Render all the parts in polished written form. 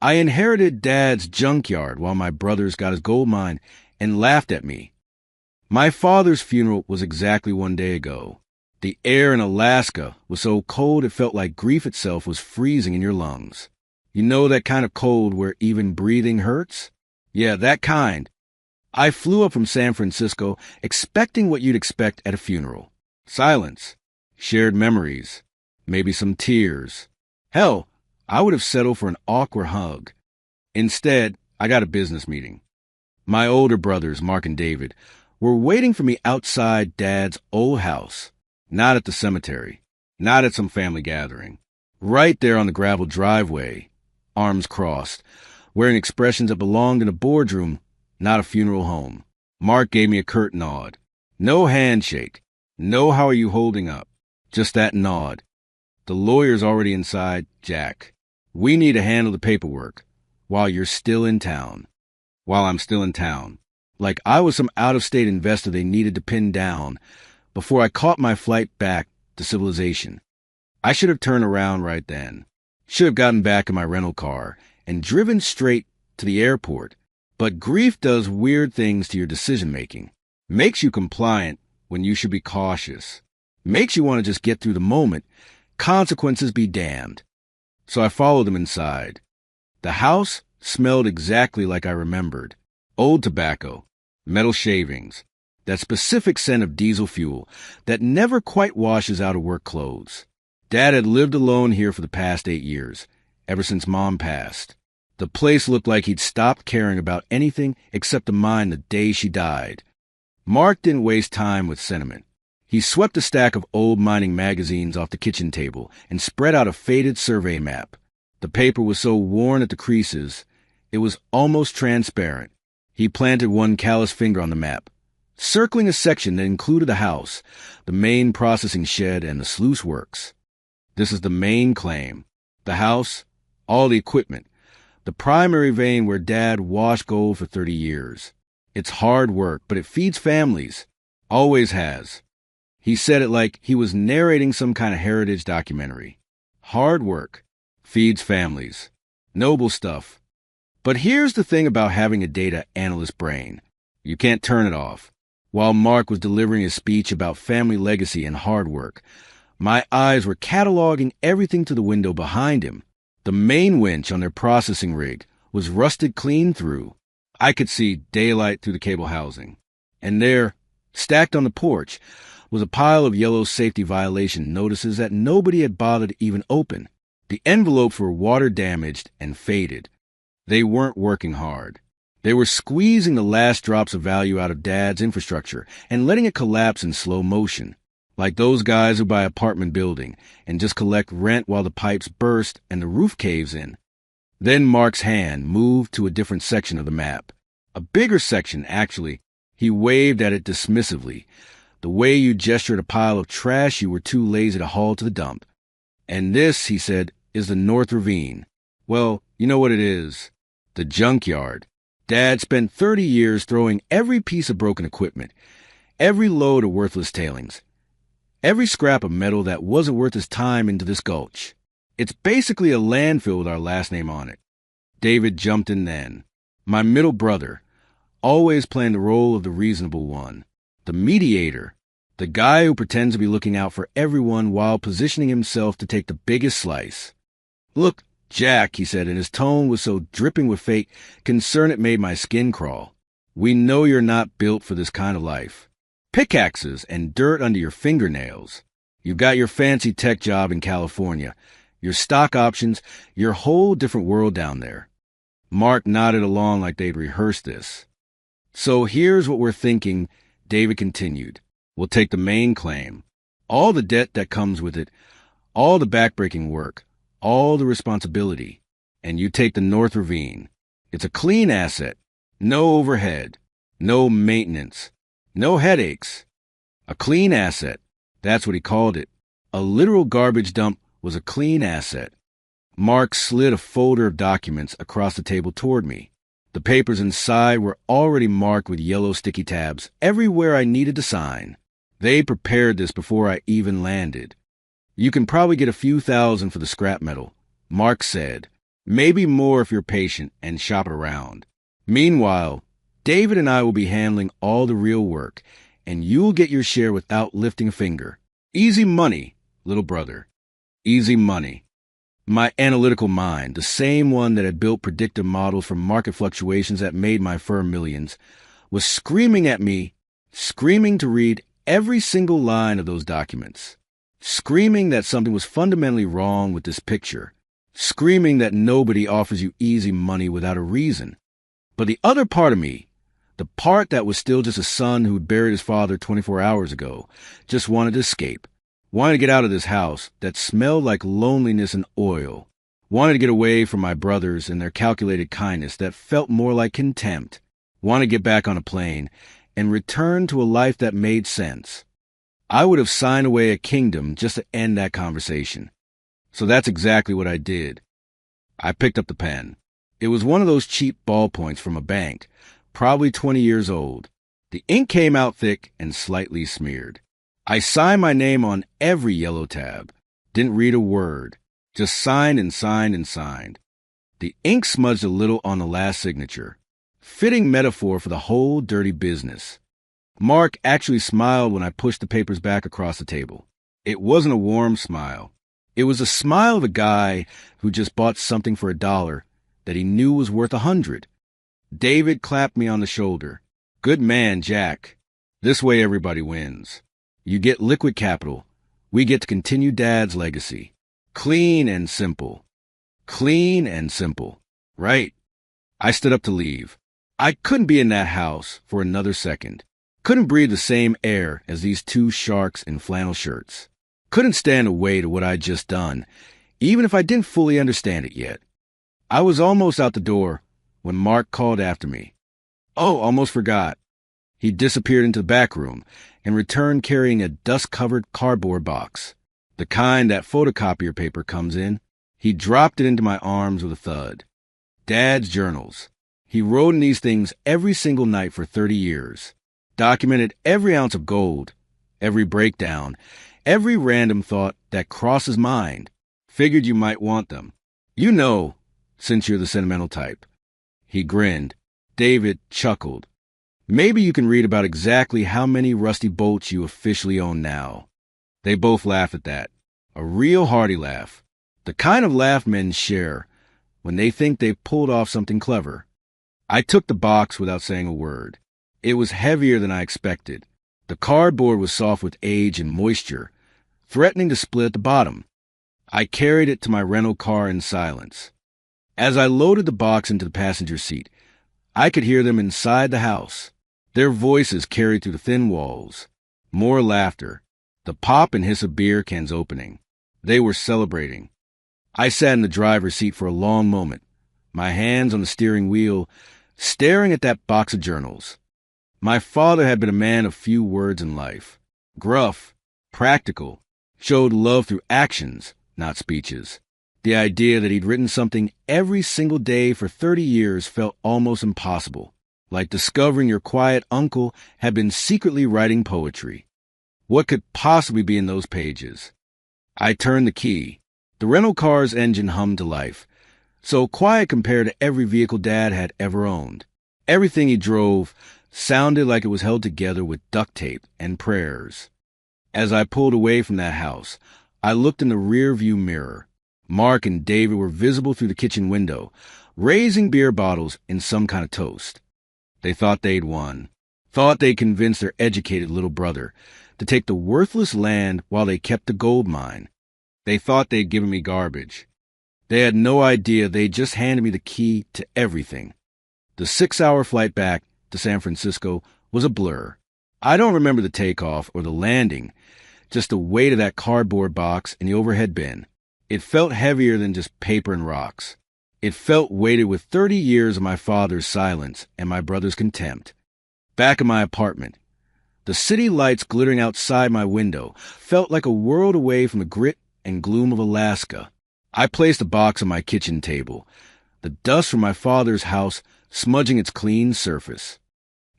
I inherited Dad's junkyard while my brothers got his gold mine and laughed at me. My father's funeral was exactly 1 day ago. The air in Alaska was so cold it felt like grief itself was freezing in your lungs. You know that kind of cold where even breathing hurts? Yeah, that kind. I flew up from San Francisco expecting what you'd expect at a funeral. Silence, shared memories, maybe some tears. Hell, I would have settled for an awkward hug. Instead, I got a business meeting. My older brothers, Mark and David, were waiting for me outside Dad's old house. Not at the cemetery, not at some family gathering. Right there on the gravel driveway, arms crossed, wearing expressions that belonged in a boardroom, not a funeral home. Mark gave me a curt nod. No handshake. No how are you holding up. Just that nod. The lawyer's already inside, Jack. We need to handle the paperwork while you're still in town. While I'm still in town. Like I was some out-of-state investor they needed to pin down before I caught my flight back to civilization. I should have turned around right then. Should have gotten back in my rental car and driven straight to the airport. But grief does weird things to your decision-making. Makes you compliant when you should be cautious. Makes you want to just get through the moment. Consequences be damned. So I followed them inside. The house smelled exactly like I remembered. Old tobacco, metal shavings, that specific scent of diesel fuel that never quite washes out of work clothes. Dad had lived alone here for the past 8 years, ever since Mom passed. The place looked like he'd stopped caring about anything except the mine the day she died. Mark didn't waste time with sentiment. He swept a stack of old mining magazines off the kitchen table and spread out a faded survey map. The paper was so worn at the creases, it was almost transparent. He planted one callous finger on the map, circling a section that included the house, the main processing shed, and the sluice works. This is the main claim. The house, all the equipment, the primary vein where Dad washed gold for 30 years. It's hard work, but it feeds families. Always has. He said it like he was narrating some kind of heritage documentary. Hard work. Feeds families. Noble stuff. But here's the thing about having a data analyst brain. You can't turn it off. While Mark was delivering his speech about family legacy and hard work, my eyes were cataloging everything to the window behind him. The main winch on their processing rig was rusted clean through. I could see daylight through the cable housing. And there, stacked on the porch, was a pile of yellow safety violation notices that nobody had bothered to even open. The envelopes were water-damaged and faded. They weren't working hard. They were squeezing the last drops of value out of Dad's infrastructure and letting it collapse in slow motion, like those guys who buy an apartment building and just collect rent while the pipes burst and the roof caves in. Then Mark's hand moved to a different section of the map. A bigger section, actually. He waved at it dismissively, the way you gesture at a pile of trash you were too lazy to haul to the dump. And this, he said, is the North Ravine. Well, you know what it is. The junkyard. Dad spent 30 years throwing every piece of broken equipment, every load of worthless tailings, every scrap of metal that wasn't worth his time into this gulch. It's basically a landfill with our last name on it. David jumped in then. My middle brother, always playing the role of the reasonable one, the mediator, the guy who pretends to be looking out for everyone while positioning himself to take the biggest slice. Look, Jack, he said, and his tone was so dripping with fate, concern it made my skin crawl. We know you're not built for this kind of life. Pickaxes and dirt under your fingernails. You've got your fancy tech job in California, your stock options, your whole different world down there. Mark nodded along like they'd rehearsed this. So here's what we're thinking, David continued. We'll take the main claim, all the debt that comes with it, all the backbreaking work, all the responsibility, and you take the North Ravine. It's a clean asset, no overhead, no maintenance, no headaches. A clean asset, that's what he called it. A literal garbage dump was a clean asset. Mark slid a folder of documents across the table toward me. The papers inside were already marked with yellow sticky tabs everywhere I needed to sign. They prepared this before I even landed. You can probably get a few thousand for the scrap metal, Mark said. Maybe more if you're patient and shop it around. Meanwhile, David and I will be handling all the real work, and you'll get your share without lifting a finger. Easy money, little brother. Easy money. My analytical mind, the same one that had built predictive models for market fluctuations that made my firm millions, was screaming at me, screaming to read every single line of those documents, screaming that something was fundamentally wrong with this picture, screaming that nobody offers you easy money without a reason. But the other part of me, the part that was still just a son who'd buried his father 24 hours ago, just wanted to escape, wanted to get out of this house that smelled like loneliness and oil, wanted to get away from my brothers and their calculated kindness that felt more like contempt, wanted to get back on a plane and return to a life that made sense. I would have signed away a kingdom just to end that conversation. So that's exactly what I did. I picked up the pen. It was one of those cheap ballpoints from a bank, probably 20 years old. The ink came out thick and slightly smeared. I signed my name on every yellow tab. Didn't read a word. Just signed and signed and signed. The ink smudged a little on the last signature. Fitting metaphor for the whole dirty business. Mark actually smiled when I pushed the papers back across the table. It wasn't a warm smile. It was a smile of a guy who just bought something for $1 that he knew was worth 100. David clapped me on the shoulder. Good man, Jack. This way everybody wins. You get liquid capital. We get to continue Dad's legacy. Clean and simple. Clean and simple. Right. I stood up to leave. I couldn't be in that house for another second. Couldn't breathe the same air as these two sharks in flannel shirts. Couldn't stand the weight of what I'd just done, even if I didn't fully understand it yet. I was almost out the door when Mark called after me. Oh, almost forgot. He disappeared into the back room and returned carrying a dust-covered cardboard box, the kind that photocopier paper comes in. He dropped it into my arms with a thud. Dad's journals. He wrote in these things every single night for 30 years, documented every ounce of gold, every breakdown, every random thought that crossed his mind. Figured you might want them. You know, since you're the sentimental type. He grinned. David chuckled. Maybe you can read about exactly how many rusty bolts you officially own now. They both laughed at that. A real hearty laugh. The kind of laugh men share when they think they've pulled off something clever. I took the box without saying a word. It was heavier than I expected. The cardboard was soft with age and moisture, threatening to split at the bottom. I carried it to my rental car in silence. As I loaded the box into the passenger seat, I could hear them inside the house. Their voices carried through the thin walls. More laughter. The pop and hiss of beer cans opening. They were celebrating. I sat in the driver's seat for a long moment, my hands on the steering wheel, staring at that box of journals. My father had been a man of few words in life. Gruff, practical, showed love through actions, not speeches. The idea that he'd written something every single day for 30 years felt almost impossible, like discovering your quiet uncle had been secretly writing poetry. What could possibly be in those pages? I turned the key. The rental car's engine hummed to life, so quiet compared to every vehicle Dad had ever owned. Everything he drove sounded like it was held together with duct tape and prayers. As I pulled away from that house, I looked in the rear-view mirror. Mark and David were visible through the kitchen window, raising beer bottles in some kind of toast. They thought they'd won, thought they'd convinced their educated little brother to take the worthless land while they kept the gold mine. They thought they'd given me garbage. They had no idea they'd just handed me the key to everything. The 6-hour flight back to San Francisco was a blur. I don't remember the takeoff or the landing, just the weight of that cardboard box in the overhead bin. It felt heavier than just paper and rocks. It felt weighted with 30 years of my father's silence and my brother's contempt. Back in my apartment, the city lights glittering outside my window felt like a world away from the grit and gloom of Alaska. I placed the box on my kitchen table, the dust from my father's house smudging its clean surface.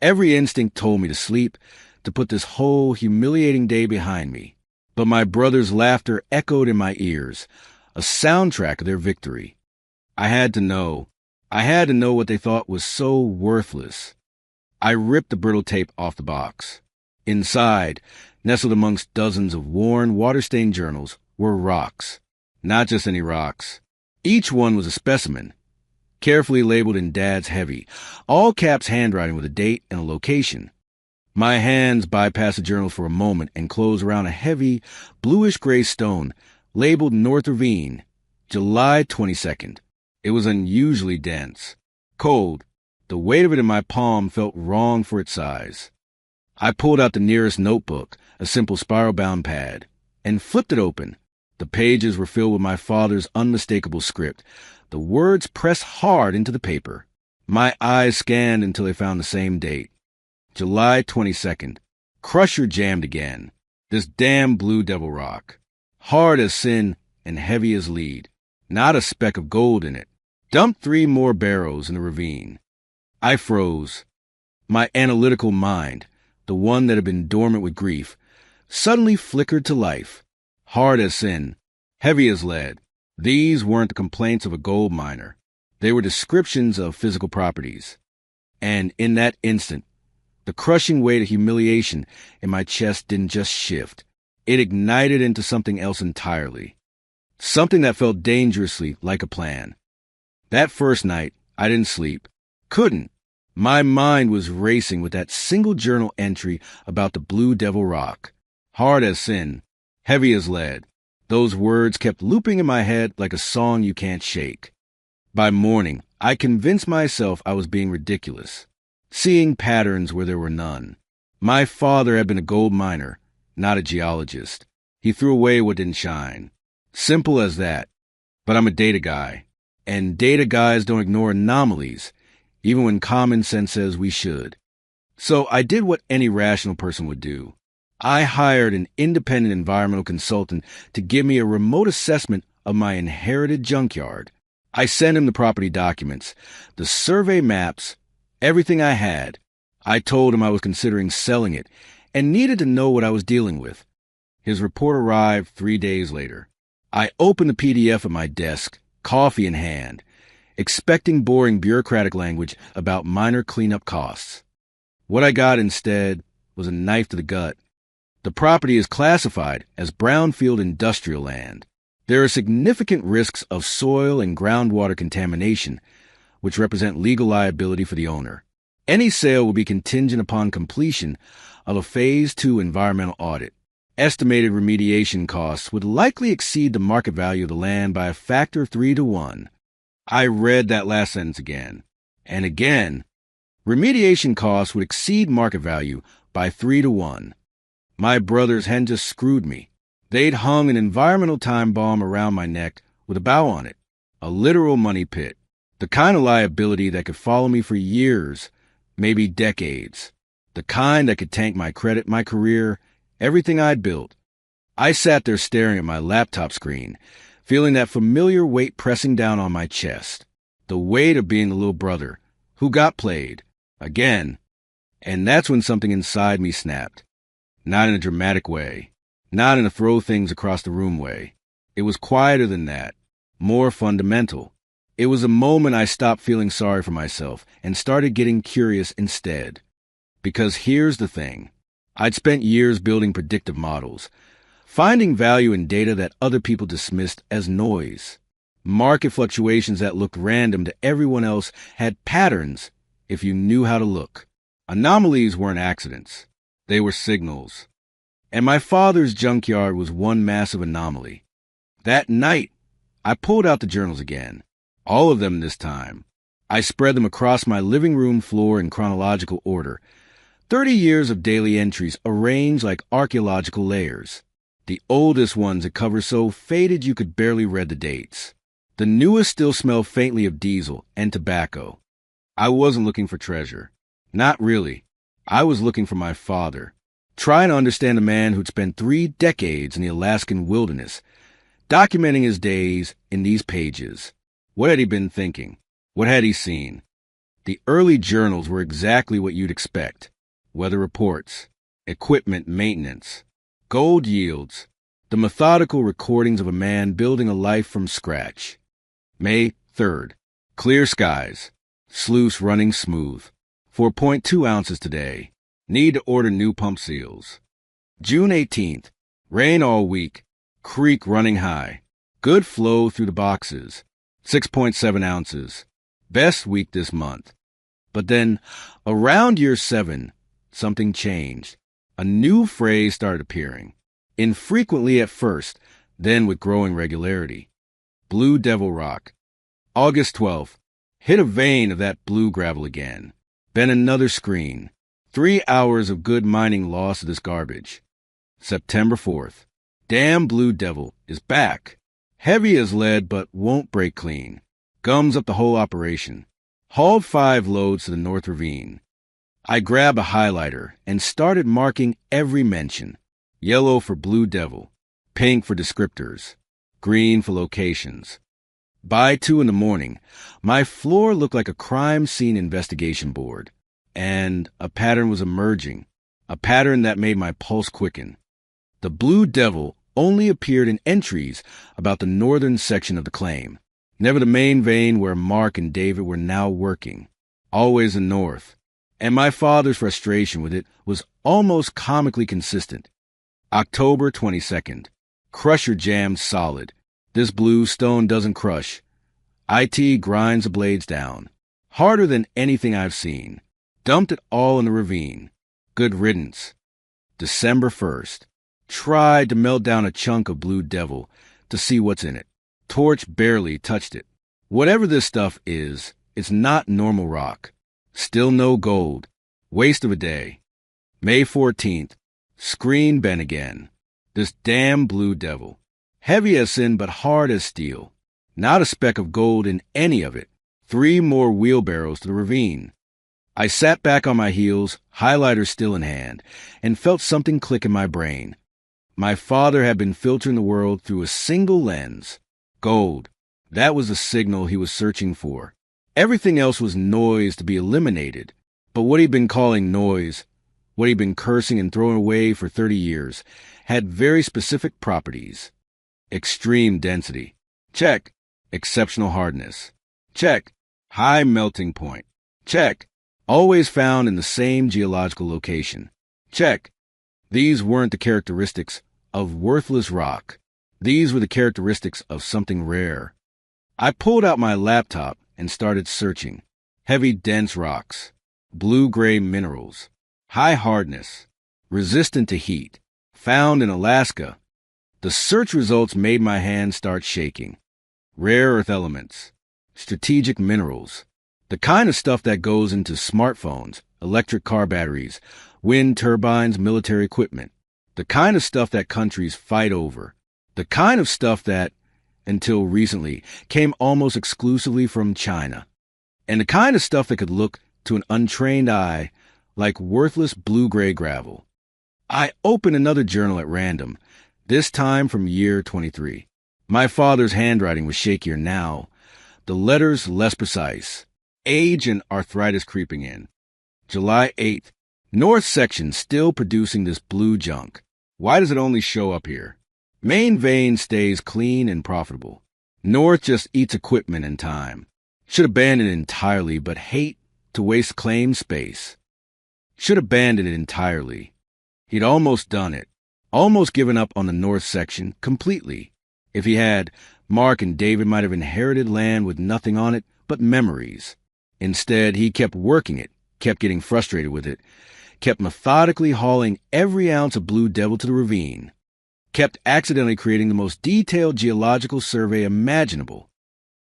Every instinct told me to sleep, to put this whole humiliating day behind me. But my brother's laughter echoed in my ears, a soundtrack of their victory. I had to know. I had to know what they thought was so worthless. I ripped the brittle tape off the box. Inside, nestled amongst dozens of worn, water-stained journals, were rocks. Not just any rocks. Each one was a specimen, carefully labeled in Dad's heavy, all-caps handwriting with a date and a location. My hands bypassed the journal for a moment and closed around a heavy, bluish-gray stone labeled North Ravine, July 22nd. It was unusually dense. Cold. The weight of it in my palm felt wrong for its size. I pulled out the nearest notebook, a simple spiral-bound pad, and flipped it open. The pages were filled with my father's unmistakable script. The words pressed hard into the paper. My eyes scanned until they found the same date. July 22nd. Crusher jammed again. This damn Blue Devil rock. Hard as sin and heavy as lead. Not a speck of gold in it. Dumped 3 more barrels in the ravine. I froze. My analytical mind, the one that had been dormant with grief, suddenly flickered to life. Hard as sin, heavy as lead. These weren't the complaints of a gold miner. They were descriptions of physical properties. And in that instant, the crushing weight of humiliation in my chest didn't just shift. It ignited into something else entirely. Something that felt dangerously like a plan. That first night, I didn't sleep. Couldn't. My mind was racing with that single journal entry about the Blue Devil rock. Hard as sin, heavy as lead. Those words kept looping in my head like a song you can't shake. By morning, I convinced myself I was being ridiculous, seeing patterns where there were none. My father had been a gold miner, not a geologist. He threw away what didn't shine. Simple as that. But I'm a data guy, and data guys don't ignore anomalies, even when common sense says we should. So I did what any rational person would do. I hired an independent environmental consultant to give me a remote assessment of my inherited junkyard. I sent him the property documents, the survey maps, everything I had. I told him I was considering selling it and needed to know what I was dealing with. His report arrived 3 days later. I opened the PDF at my desk, coffee in hand, expecting boring bureaucratic language about minor cleanup costs. What I got instead was a knife to the gut. The property is classified as brownfield industrial land. There are significant risks of soil and groundwater contamination, which represent legal liability for the owner. Any sale will be contingent upon completion of a Phase 2 environmental audit. Estimated remediation costs would likely exceed the market value of the land by a factor of 3 to 1. I read that last sentence again and again. Remediation costs would exceed market value by 3 to 1. My brothers hadn't just screwed me. They'd hung an environmental time bomb around my neck with a bow on it. A literal money pit. The kind of liability that could follow me for years, maybe decades. The kind that could tank my credit, my career, everything I'd built. I sat there staring at my laptop screen, feeling that familiar weight pressing down on my chest. The weight of being the little brother who got played. Again. And that's when something inside me snapped. Not in a dramatic way. Not in a throw things across the room way. It was quieter than that. More fundamental. It was a moment I stopped feeling sorry for myself and started getting curious instead. Because here's the thing. I'd spent years building predictive models, finding value in data that other people dismissed as noise. Market fluctuations that looked random to everyone else had patterns if you knew how to look. Anomalies weren't accidents. They were signals. And my father's junkyard was one massive anomaly. That night, I pulled out the journals again. All of them this time. I spread them across my living room floor in chronological order. 30 years of daily entries arranged like archaeological layers. The oldest ones had covered so faded you could barely read the dates. The newest still smelled faintly of diesel and tobacco. I wasn't looking for treasure. Not really. I was looking for my father, trying to understand a man who'd spent 3 decades in the Alaskan wilderness, documenting his days in these pages. What had he been thinking? What had he seen? The early journals were exactly what you'd expect. Weather reports, equipment maintenance, gold yields, the methodical recordings of a man building a life from scratch. May 3rd, clear skies. Sluice running smooth. 4.2 ounces today. Need to order new pump seals. June 18th, rain all week. Creek running high. Good flow through the boxes. 6.7 ounces. Best week this month. But then, around year 7, something changed. A new phrase started appearing. Infrequently at first, then with growing regularity. Blue Devil Rock. August 12th. Hit a vein of that blue gravel again. Been another screen. 3 hours of good mining lost to this garbage. September 4th. Damn Blue Devil is back. Heavy as lead but won't break clean. Gums up the whole operation. Hauled 5 loads to the North Ravine. I grabbed a highlighter and started marking every mention. Yellow for Blue Devil. Pink for descriptors. Green for locations. By 2 in the morning, my floor looked like a crime scene investigation board, and a pattern was emerging, a pattern that made my pulse quicken. The Blue Devil only appeared in entries about the northern section of the claim, never the main vein where Mark and David were now working, always the north, and my father's frustration with it was almost comically consistent. October 22nd, crusher jammed solid. This blue stone doesn't crush. IT grinds the blades down. Harder than anything I've seen. Dumped it all in the ravine. Good riddance. December 1st. Tried to melt down a chunk of Blue Devil to see what's in it. Torch barely touched it. Whatever this stuff is, it's not normal rock. Still no gold. Waste of a day. May 14th. Screen bent again. This damn Blue Devil. Heavy as sin, but hard as steel. Not a speck of gold in any of it. 3 more wheelbarrows to the ravine. I sat back on my heels, highlighter still in hand, and felt something click in my brain. My father had been filtering the world through a single lens. Gold. That was the signal he was searching for. Everything else was noise to be eliminated. But what he'd been calling noise, what he'd been cursing and throwing away for 30 years, had very specific properties. Extreme density. Check. Exceptional hardness. Check. High melting point. Check. Always found in the same geological location. Check. These weren't the characteristics of worthless rock. These were the characteristics of something rare. I pulled out my laptop and started searching. Heavy, dense rocks. Blue-gray minerals. High hardness. Resistant to heat. Found in Alaska. The search results made my hands start shaking. Rare earth elements. Strategic minerals. The kind of stuff that goes into smartphones, electric car batteries, wind turbines, military equipment. The kind of stuff that countries fight over. The kind of stuff that, until recently, came almost exclusively from China. And the kind of stuff that could look, to an untrained eye, like worthless blue-gray gravel. I opened another journal at random, this time from year 23. My father's handwriting was shakier now, the letters less precise. Age and arthritis creeping in. July 8th. North section still producing this blue junk. Why does it only show up here? Main vein stays clean and profitable. North just eats equipment and time. Should abandon it entirely, but hate to waste claim space. Should abandon it entirely. He'd almost done it. Almost given up on the north section completely. If he had, Mark and David might have inherited land with nothing on it but memories. Instead, he kept working it, kept getting frustrated with it, kept methodically hauling every ounce of Blue Devil to the ravine, kept accidentally creating the most detailed geological survey imaginable.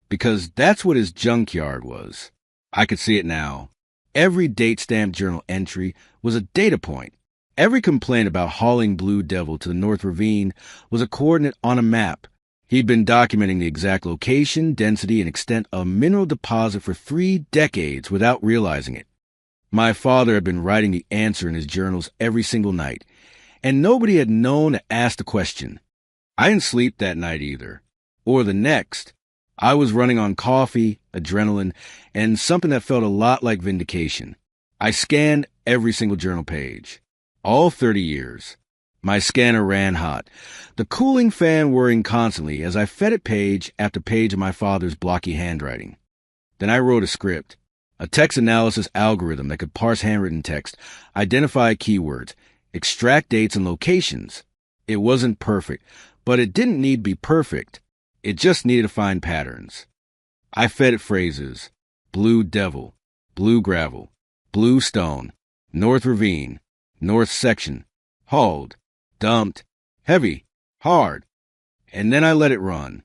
Because that's what his junkyard was. I could see it now. Every date-stamped journal entry was a data point. Every complaint about hauling Blue Devil to the North Ravine was a coordinate on a map. He'd been documenting the exact location, density, and extent of a mineral deposit for 3 decades without realizing it. My father had been writing the answer in his journals every single night, and nobody had known to ask the question. I didn't sleep that night either, or the next. I was running on coffee, adrenaline, and something that felt a lot like vindication. I scanned every single journal page. All 30 years. My scanner ran hot, the cooling fan whirring constantly as I fed it page after page of my father's blocky handwriting. Then I wrote a script, a text analysis algorithm that could parse handwritten text, identify keywords, extract dates and locations. It wasn't perfect, but it didn't need to be perfect. It just needed to find patterns. I fed it phrases: blue devil, blue gravel, blue stone, north ravine, north section, hauled, dumped, heavy, hard. And then I let it run.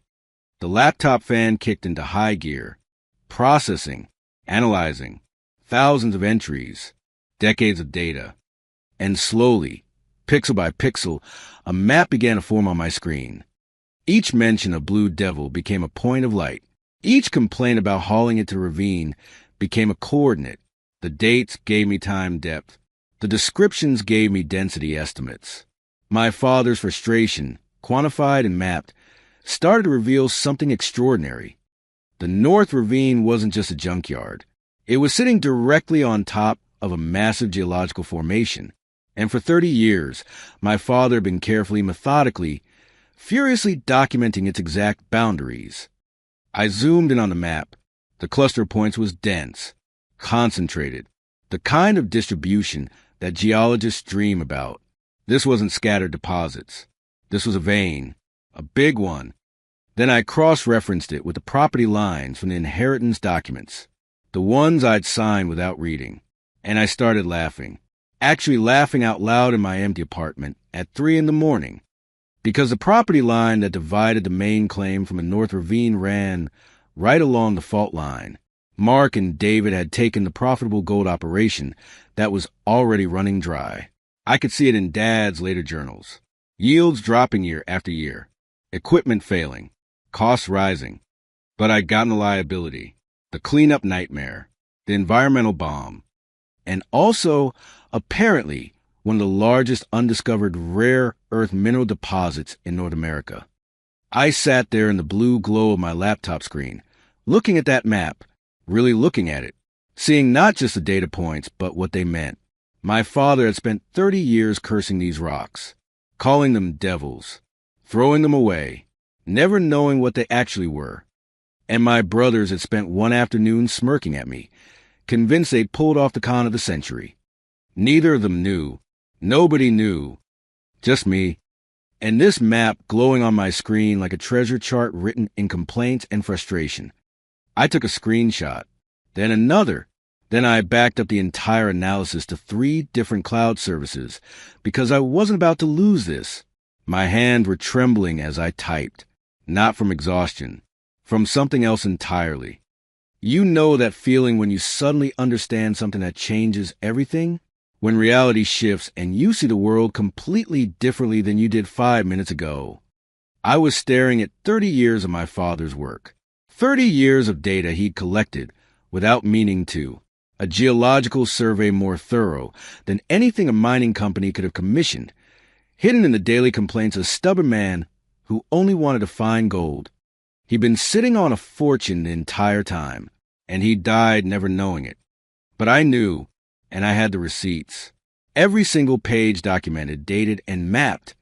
The laptop fan kicked into high gear, processing, analyzing, thousands of entries, decades of data. And slowly, pixel by pixel, a map began to form on my screen. Each mention of Blue Devil became a point of light. Each complaint about hauling it to the ravine became a coordinate. The dates gave me time depth. The descriptions gave me density estimates. My father's frustration, quantified and mapped, started to reveal something extraordinary. The North Ravine wasn't just a junkyard. It was sitting directly on top of a massive geological formation. And for 30 years, my father had been carefully, methodically, furiously documenting its exact boundaries. I zoomed in on the map. The cluster of points was dense, concentrated, the kind of distribution that geologists dream about. This wasn't scattered deposits. This was a vein, a big one. Then I cross-referenced it with the property lines from the inheritance documents, the ones I'd signed without reading. And I started laughing, actually laughing out loud in my empty apartment at 3 a.m, because the property line that divided the main claim from a North Ravine ran right along the fault line. Mark and David had taken the profitable gold operation that was already running dry. I could see it in Dad's later journals. Yields dropping year after year, equipment failing, costs rising. But I'd gotten the liability, the cleanup nightmare, the environmental bomb, and also, apparently, one of the largest undiscovered rare earth mineral deposits in North America. I sat there in the blue glow of my laptop screen, looking at that map, really looking at it, seeing not just the data points, but what they meant. My father had spent 30 years cursing these rocks, calling them devils, throwing them away, never knowing what they actually were. And my brothers had spent one afternoon smirking at me, convinced they'd pulled off the con of the century. Neither of them knew. Nobody knew. Just me. And this map glowing on my screen like a treasure chart written in complaints and frustration. I took a screenshot, then another. Then I backed up the entire analysis to 3 different cloud services because I wasn't about to lose this. My hands were trembling as I typed, not from exhaustion, from something else entirely. You know that feeling when you suddenly understand something that changes everything? When reality shifts and you see the world completely differently than you did 5 minutes ago. I was staring at 30 years of my father's work. 30 years of data he'd collected without meaning to. A geological survey more thorough than anything a mining company could have commissioned. Hidden in the daily complaints of a stubborn man who only wanted to find gold. He'd been sitting on a fortune the entire time, and he died never knowing it. But I knew, and I had the receipts. Every single page documented, dated, and mapped.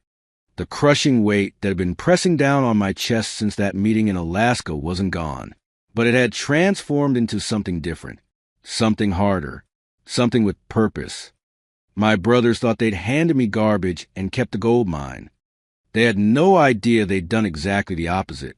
The crushing weight that had been pressing down on my chest since that meeting in Alaska wasn't gone, but it had transformed into something different, something harder, something with purpose. My brothers thought they'd handed me garbage and kept the gold mine. They had no idea they'd done exactly the opposite.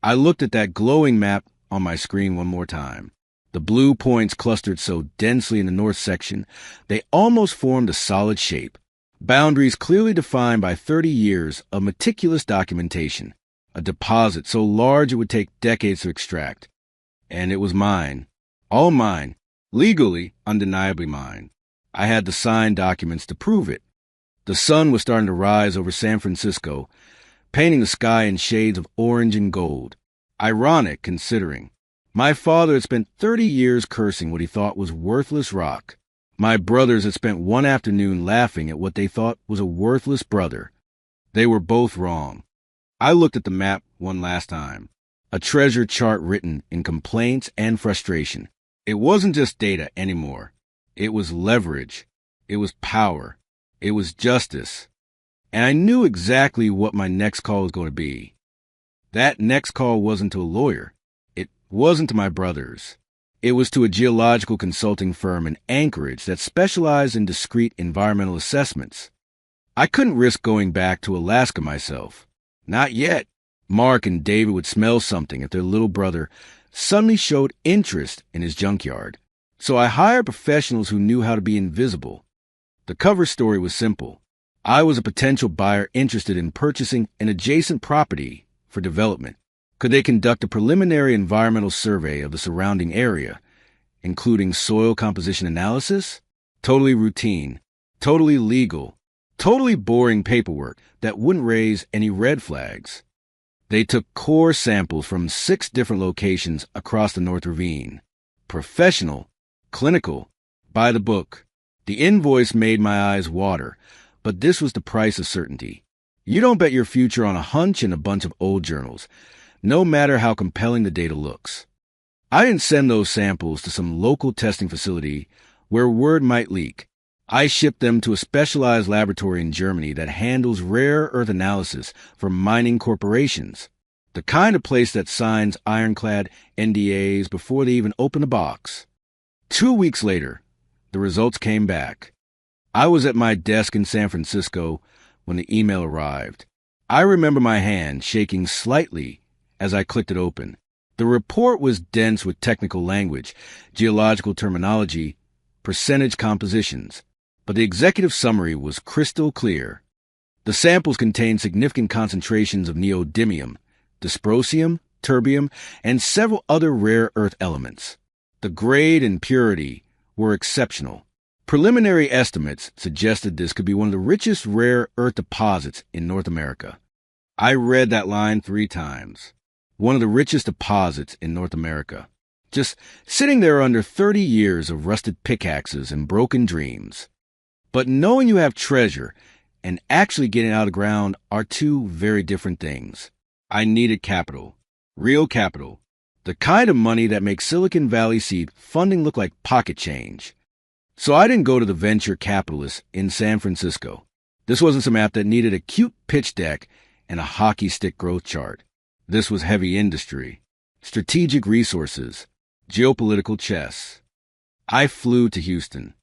I looked at that glowing map on my screen one more time. The blue points clustered so densely in the north section, they almost formed a solid shape. Boundaries clearly defined by 30 years of meticulous documentation. A deposit so large it would take decades to extract. And it was mine. All mine. Legally, undeniably mine. I had the signed documents to prove it. The sun was starting to rise over San Francisco, painting the sky in shades of orange and gold. Ironic, considering. My father had spent 30 years cursing what he thought was worthless rock. My brothers had spent one afternoon laughing at what they thought was a worthless brother. They were both wrong. I looked at the map one last time. A treasure chart written in complaints and frustration. It wasn't just data anymore. It was leverage. It was power. It was justice. and I knew exactly what my next call was going to be. That next call wasn't to a lawyer. It wasn't to my brothers. It was to a geological consulting firm in Anchorage that specialized in discrete environmental assessments. I couldn't risk going back to Alaska myself. Not yet. Mark and David would smell something if their little brother suddenly showed interest in his junkyard. So I hired professionals who knew how to be invisible. The cover story was simple. I was a potential buyer interested in purchasing an adjacent property for development. Could they conduct a preliminary environmental survey of the surrounding area, including soil composition analysis? Totally routine, totally legal, totally boring paperwork that wouldn't raise any red flags. They took core samples from 6 different locations across the North Ravine. Professional, clinical, by the book. The invoice made my eyes water, but this was the price of certainty. You don't bet your future on a hunch and a bunch of old journals, no matter how compelling the data looks. I didn't send those samples to some local testing facility where word might leak. I shipped them to a specialized laboratory in Germany that handles rare earth analysis for mining corporations, the kind of place that signs ironclad NDAs before they even open the box. 2 weeks later, the results came back. I was at my desk in San Francisco when the email arrived. I remember my hand shaking slightly as I clicked it open. The report was dense with technical language, geological terminology, percentage compositions, but the executive summary was crystal clear. The samples contained significant concentrations of neodymium, dysprosium, terbium, and several other rare earth elements. The grade and purity were exceptional. Preliminary estimates suggested this could be one of the richest rare earth deposits in North America. I read that line 3 times. One of the richest deposits in North America. Just sitting there under 30 years of rusted pickaxes and broken dreams. But knowing you have treasure and actually getting it out of the ground are 2 very different things. I needed capital. Real capital. The kind of money that makes Silicon Valley seed funding look like pocket change. So I didn't go to the venture capitalists in San Francisco. This wasn't some app that needed a cute pitch deck and a hockey stick growth chart. This was heavy industry, strategic resources, geopolitical chess. I flew to Houston.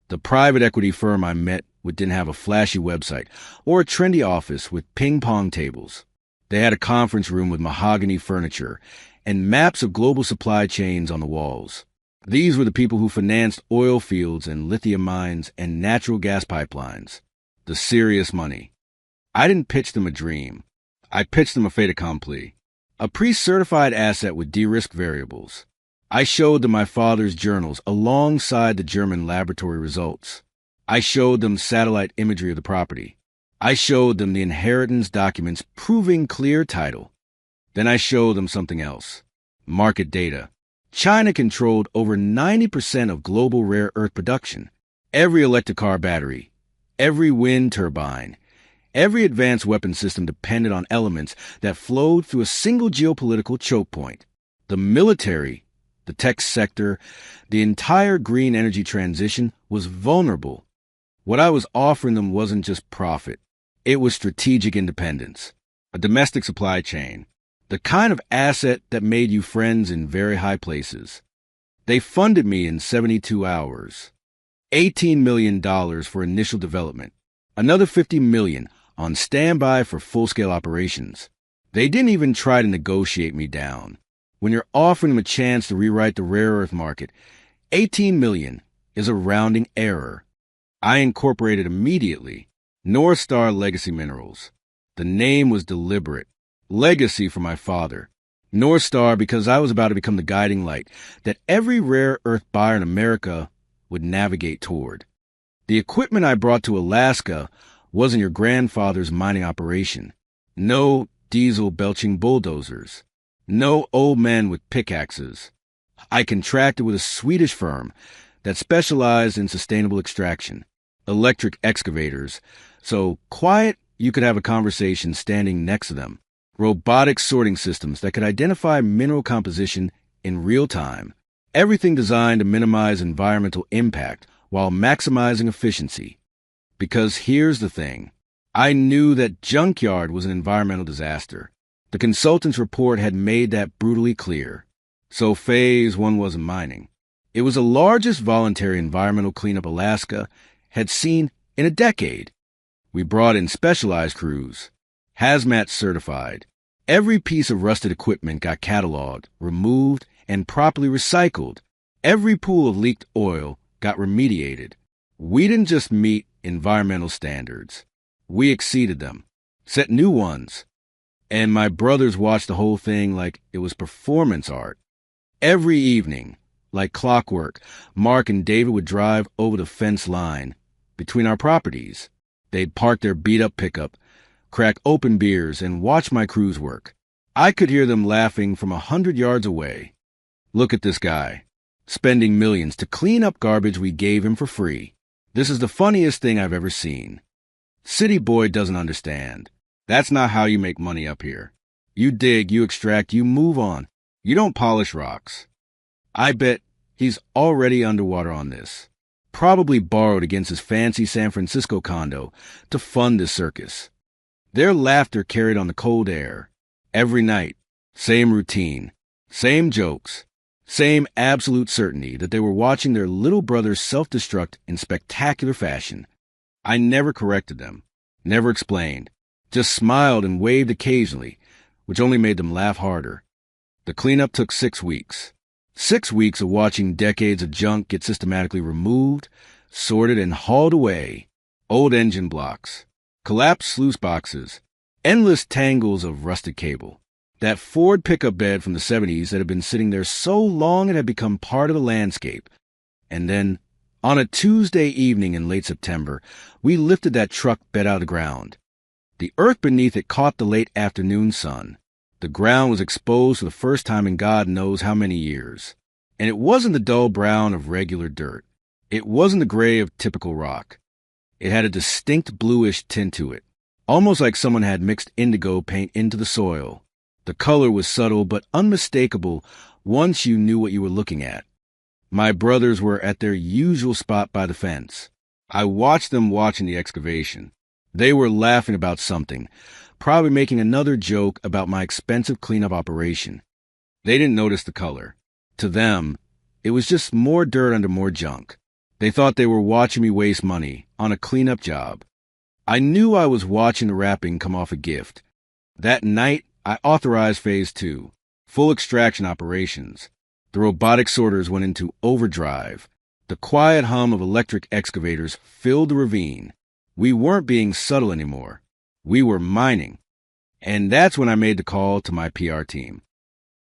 The private equity firm I met with didn't have a flashy website or a trendy office with ping-pong tables. They had a conference room with mahogany furniture and maps of global supply chains on the walls. These were the people who financed oil fields and lithium mines and natural gas pipelines. The serious money. I didn't pitch them a dream. I pitched them a fait accompli. A pre-certified asset with de-risk variables. I showed them my father's journals alongside the German laboratory results. I showed them satellite imagery of the property. I showed them the inheritance documents proving clear title. Then I showed them something else. Market data. China controlled over 90% of global rare earth production. Every electric car battery, every wind turbine, every advanced weapon system depended on elements that flowed through a single geopolitical choke point. The military, the tech sector, the entire green energy transition was vulnerable. What I was offering them wasn't just profit. It was strategic independence, a domestic supply chain, the kind of asset that made you friends in very high places. They funded me in 72 hours. $18 million for initial development. Another $50 million on standby for full-scale operations. They didn't even try to negotiate me down. When you're offering them a chance to rewrite the rare earth market, $18 million is a rounding error. I incorporated immediately. North Star Legacy Minerals. The name was deliberate. Legacy for my father. North Star because I was about to become the guiding light that every rare earth buyer in America would navigate toward. The equipment I brought to Alaska wasn't your grandfather's mining operation. No diesel-belching bulldozers. No old men with pickaxes. I contracted with a Swedish firm that specialized in sustainable extraction, electric excavators, so quiet you could have a conversation standing next to them. Robotic sorting systems that could identify mineral composition in real time. Everything designed to minimize environmental impact while maximizing efficiency. Because here's the thing. I knew that junkyard was an environmental disaster. The consultant's report had made that brutally clear. So phase one wasn't mining. It was the largest voluntary environmental cleanup Alaska had seen in a decade. We brought in specialized crews, hazmat certified. Every piece of rusted equipment got cataloged, removed, and properly recycled. Every pool of leaked oil got remediated. We didn't just meet environmental standards. We exceeded them, set new ones. And my brothers watched the whole thing like it was performance art. Every evening, like clockwork, Mark and David would drive over the fence line between our properties. They'd park their beat-up pickup, crack open beers, and watch my crews work. I could hear them laughing from 100 yards away. Look at this guy, spending millions to clean up garbage we gave him for free. This is the funniest thing I've ever seen. City boy doesn't understand. That's not how you make money up here. You dig, you extract, you move on. You don't polish rocks. I bet he's already underwater on this. Probably borrowed against his fancy San Francisco condo to fund this circus. Their laughter carried on the cold air. Every night, same routine, same jokes, same absolute certainty that they were watching their little brother self-destruct in spectacular fashion. I never corrected them, never explained, just smiled and waved occasionally, which only made them laugh harder. The cleanup took 6 weeks. 6 weeks of watching decades of junk get systematically removed, sorted, and hauled away. Old engine blocks, collapsed sluice boxes, endless tangles of rusted cable. That Ford pickup bed from the 70s that had been sitting there so long it had become part of the landscape. And then, on a Tuesday evening in late September, we lifted that truck bed out of the ground. The earth beneath it caught the late afternoon sun. The ground was exposed for the first time in God knows how many years. And it wasn't the dull brown of regular dirt. It wasn't the gray of typical rock. It had a distinct bluish tint to it, almost like someone had mixed indigo paint into the soil. The color was subtle but unmistakable once you knew what you were looking at. My brothers were at their usual spot by the fence. I watched them watching the excavation. They were laughing about something, probably making another joke about my expensive cleanup operation. They didn't notice the color. To them, it was just more dirt under more junk. They thought they were watching me waste money on a cleanup job. I knew I was watching the wrapping come off a gift. That night, I authorized Phase 2, full extraction operations. The robotic sorters went into overdrive. The quiet hum of electric excavators filled the ravine. We weren't being subtle anymore. We were mining. And that's when I made the call to my PR team.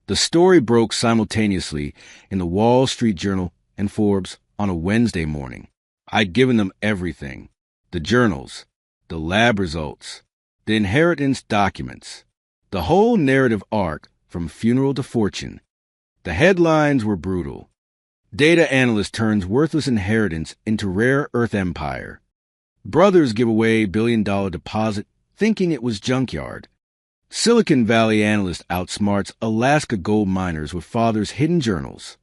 The story broke simultaneously in the Wall Street Journal and Forbes on a Wednesday morning. I'd given them everything. The journals, the lab results, the inheritance documents, the whole narrative arc from funeral to fortune. The headlines were brutal. Data analyst turns worthless inheritance into rare earth empire. Brothers give away billion-dollar deposit thinking it was junkyard. Silicon Valley analyst outsmarts Alaska gold miners with father's hidden journals.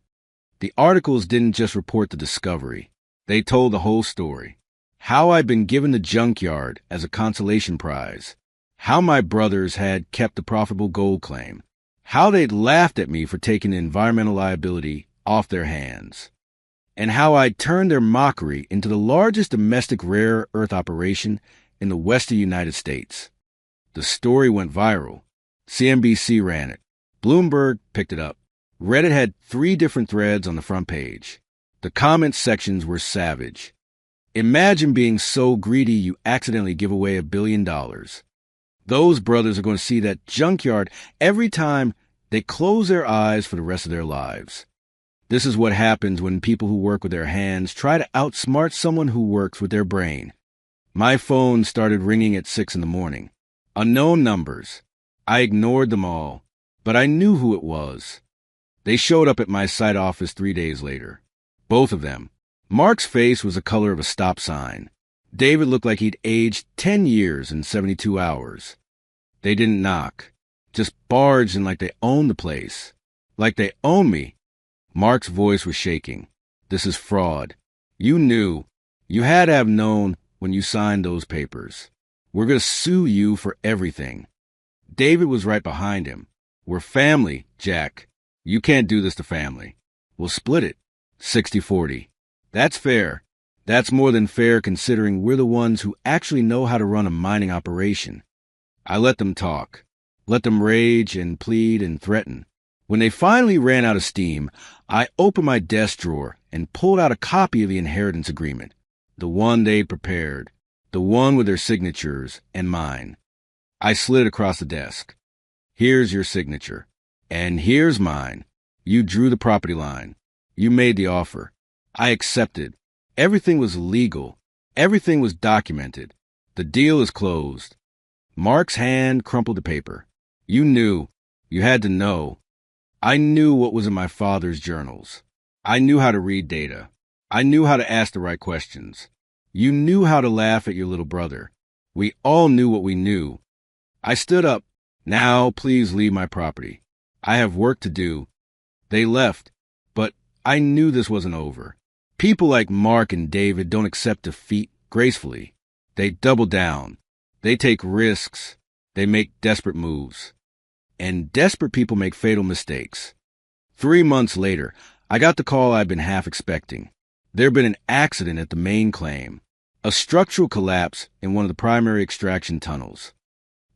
The articles didn't just report the discovery. They told the whole story. How I'd been given the junkyard as a consolation prize. How my brothers had kept the profitable gold claim. How they'd laughed at me for taking the environmental liability off their hands. And how I'd turned their mockery into the largest domestic rare earth operation in the western United States. The story went viral. CNBC ran it. Bloomberg picked it up. Reddit had 3 different threads on the front page. The comment sections were savage. Imagine being so greedy you accidentally give away $1 billion. Those brothers are going to see that junkyard every time they close their eyes for the rest of their lives. This is what happens when people who work with their hands try to outsmart someone who works with their brain. My phone started ringing at 6 in the morning. Unknown numbers. I ignored them all, but I knew who it was. They showed up at my site office 3 days later. Both of them. Mark's face was the color of a stop sign. David looked like he'd aged 10 years in 72 hours. They didn't knock, just barged in like they owned the place. Like they owned me. Mark's voice was shaking. This is fraud. You knew. You had to have known when you signed those papers. We're going to sue you for everything. David was right behind him. We're family, Jack. You can't do this to family. We'll split it. 60-40. That's fair. That's more than fair considering we're the ones who actually know how to run a mining operation. I let them talk. Let them rage and plead and threaten. When they finally ran out of steam, I opened my desk drawer and pulled out a copy of the inheritance agreement. The one they'd prepared. The one with their signatures and mine. I slid it across the desk. Here's your signature. And here's mine. You drew the property line. You made the offer. I accepted. Everything was legal. Everything was documented. The deal is closed. Mark's hand crumpled the paper. You knew. You had to know. I knew what was in my father's journals. I knew how to read data. I knew how to ask the right questions. You knew how to laugh at your little brother. We all knew what we knew. I stood up. Now, please leave my property. I have work to do. They left, but I knew this wasn't over. People like Mark and David don't accept defeat gracefully. They double down. They take risks. They make desperate moves. And desperate people make fatal mistakes. 3 months later, I got the call I'd been half expecting. There'd been an accident at the main claim. A structural collapse in one of the primary extraction tunnels.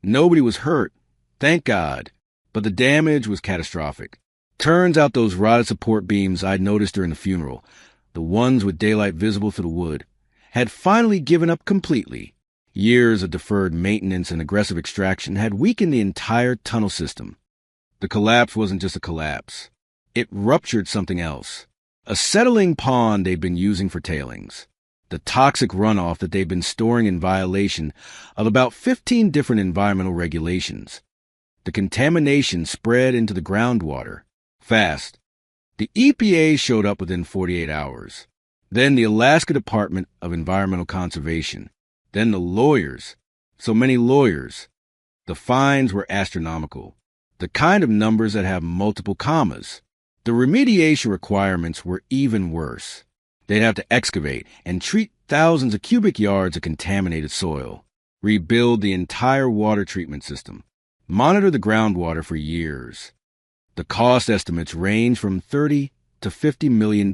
Nobody was hurt, thank God, but the damage was catastrophic. Turns out those rotted support beams I'd noticed during the funeral, the ones with daylight visible through the wood, had finally given up completely. Years of deferred maintenance and aggressive extraction had weakened the entire tunnel system. The collapse wasn't just a collapse. It ruptured something else. A settling pond they'd been using for tailings. The toxic runoff that they'd been storing in violation of about 15 different environmental regulations. The contamination spread into the groundwater. Fast. The EPA showed up within 48 hours. Then the Alaska Department of Environmental Conservation. Then the lawyers. So many lawyers. The fines were astronomical. The kind of numbers that have multiple commas. The remediation requirements were even worse. They'd have to excavate and treat thousands of cubic yards of contaminated soil. Rebuild the entire water treatment system. Monitor the groundwater for years. The cost estimates range from $30 to $50 million.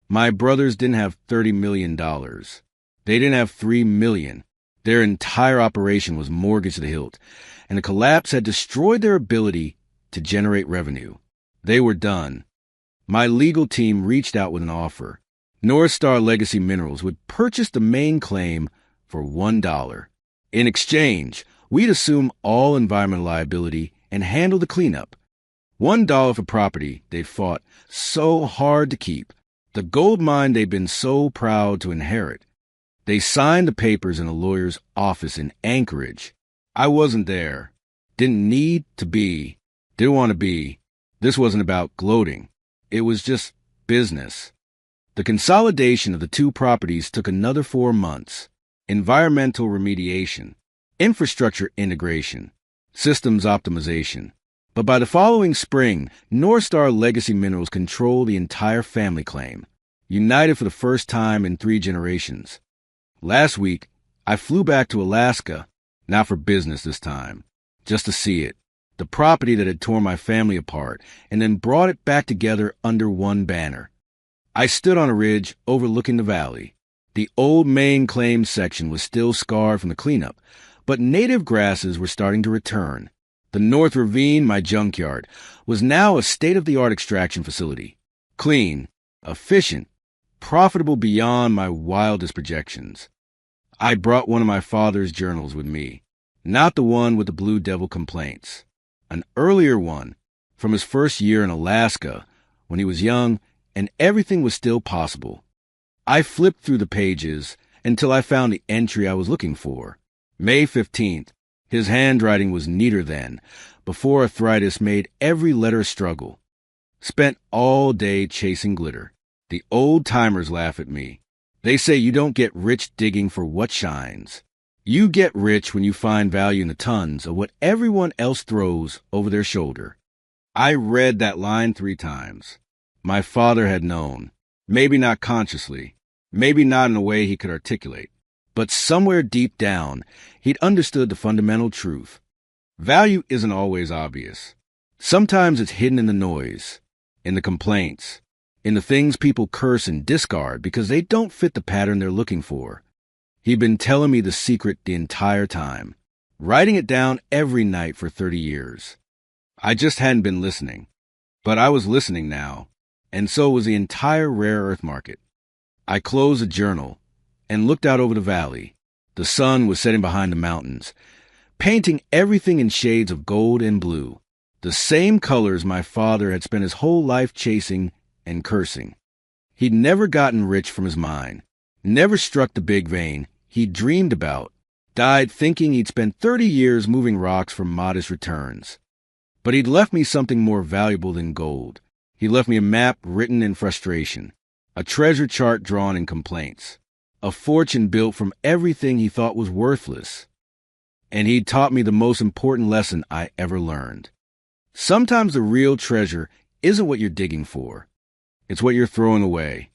My brothers didn't have $30 million. They didn't have $3 million. Their entire operation was mortgaged to the hilt, and the collapse had destroyed their ability to generate revenue. They were done. My legal team reached out with an offer. North Star Legacy Minerals would purchase the main claim for $1. In exchange, we'd assume all environmental liability and handle the cleanup. $1 for property they'd fought so hard to keep. The gold mine they'd been so proud to inherit. They signed the papers in a lawyer's office in Anchorage. I wasn't there. Didn't need to be. Didn't want to be. This wasn't about gloating. It was just business. The consolidation of the two properties took another 4 months. Environmental remediation, infrastructure integration, systems optimization. But by the following spring, North Star Legacy Minerals controlled the entire family claim, united for the first time in 3 generations. Last week, I flew back to Alaska, not for business this time, just to see it. The property that had torn my family apart, and then brought it back together under one banner. I stood on a ridge overlooking the valley. The old main claim section was still scarred from the cleanup, but native grasses were starting to return. The North Ravine, my junkyard, was now a state-of-the-art extraction facility. Clean, efficient, profitable beyond my wildest projections. I brought one of my father's journals with me, not the one with the Blue Devil complaints. An earlier one, from his first year in Alaska, when he was young and everything was still possible. I flipped through the pages until I found the entry I was looking for. May 15th. His handwriting was neater then, before arthritis made every letter a struggle. Spent all day chasing glitter. The old-timers laugh at me. They say you don't get rich digging for what shines. You get rich when you find value in the tons of what everyone else throws over their shoulder. I read that line 3 times. My father had known. Maybe not consciously. Maybe not in a way he could articulate. But somewhere deep down, he'd understood the fundamental truth. Value isn't always obvious. Sometimes it's hidden in the noise, in the complaints, in the things people curse and discard because they don't fit the pattern they're looking for. He'd been telling me the secret the entire time, writing it down every night for 30 years. I just hadn't been listening. But I was listening now, and so was the entire rare earth market. I closed the journal and looked out over the valley. The sun was setting behind the mountains, painting everything in shades of gold and blue, the same colors my father had spent his whole life chasing and cursing. He'd never gotten rich from his mine, never struck the big vein he'd dreamed about, died thinking he'd spent 30 years moving rocks for modest returns. But he'd left me something more valuable than gold. He left me a map written in frustration, a treasure chart drawn in complaints, a fortune built from everything he thought was worthless. And he'd taught me the most important lesson I ever learned. Sometimes the real treasure isn't what you're digging for. It's what you're throwing away.